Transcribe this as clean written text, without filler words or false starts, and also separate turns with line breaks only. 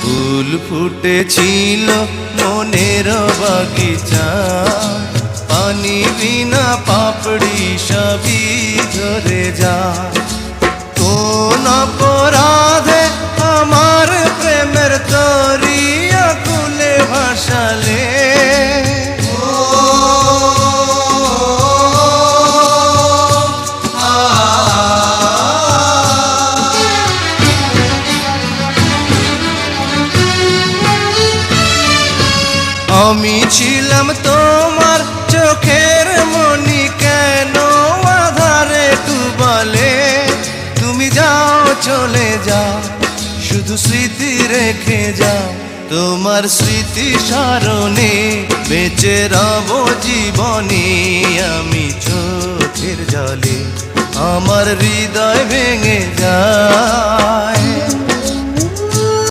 ফুল ফুটেছিল মনের বাগিচা, পানি বিনা পাপড়ি সবই ঝরে যায়। কোন অপরাধে আমার প্রেমের তরি আকুলে ভাসালে, আমি ছিলাম তোমার চোখের মনি, কেন আধারে ডুবালে? তুমি যাও চলে যাও, শুধু স্মৃতি রেখে যাও। তোমার স্মৃতি স্মরণে বেঁচে রব জীবনে। আমি চোখের জলে আমার হৃদয় ভেঙে যায়।